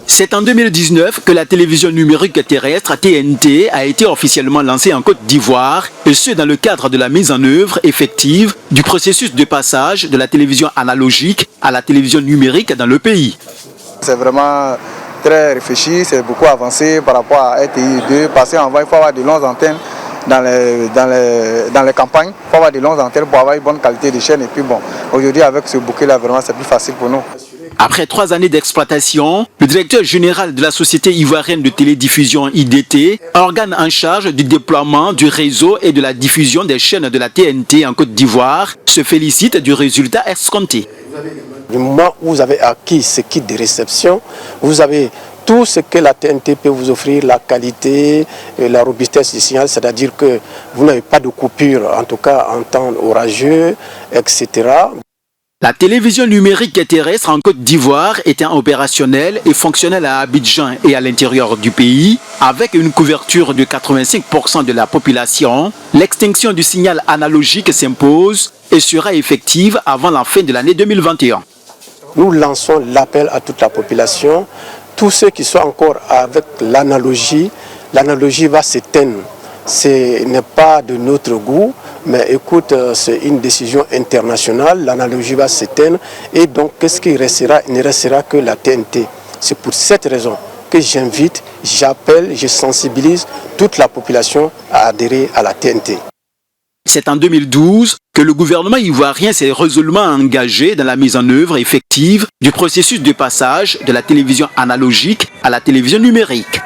C'est en 2019 que la télévision numérique terrestre TNT a été officiellement lancée en Côte d'Ivoire, et ce dans le cadre de la mise en œuvre effective du processus de passage de la télévision analogique à la télévision numérique dans le pays. C'est vraiment très réfléchi, c'est beaucoup avancé par rapport à RTI2, parce qu'avant il faut avoir de longues antennes dans les campagnes, il faut avoir de longues antennes pour avoir une bonne qualité de chaîne. Et puis bon, aujourd'hui avec ce bouquet-là, vraiment c'est plus facile pour nous. Après 3 années d'exploitation, le directeur général de la Société ivoirienne de télédiffusion IDT, organe en charge du déploiement du réseau et de la diffusion des chaînes de la TNT en Côte d'Ivoire, se félicite du résultat escompté. Du moment où vous avez acquis ce kit de réception, vous avez tout ce que la TNT peut vous offrir, la qualité, la robustesse du signal, c'est-à-dire que vous n'avez pas de coupure, en tout cas en temps orageux, etc. La télévision numérique terrestre en Côte d'Ivoire était opérationnelle et fonctionnelle à Abidjan et à l'intérieur du pays. Avec une couverture de 85% de la population, l'extinction du signal analogique s'impose et sera effective avant la fin de l'année 2021. Nous lançons l'appel à toute la population. Tous ceux qui sont encore avec l'analogie va s'éteindre. Ce n'est pas de notre goût, mais écoute, c'est une décision internationale, l'analogie va s'éteindre et donc qu'est-ce qui restera? Il ne restera que la TNT. C'est pour cette raison que j'invite, j'appelle, je sensibilise toute la population à adhérer à la TNT. C'est en 2012 que le gouvernement ivoirien s'est résolument engagé dans la mise en œuvre effective du processus de passage de la télévision analogique à la télévision numérique.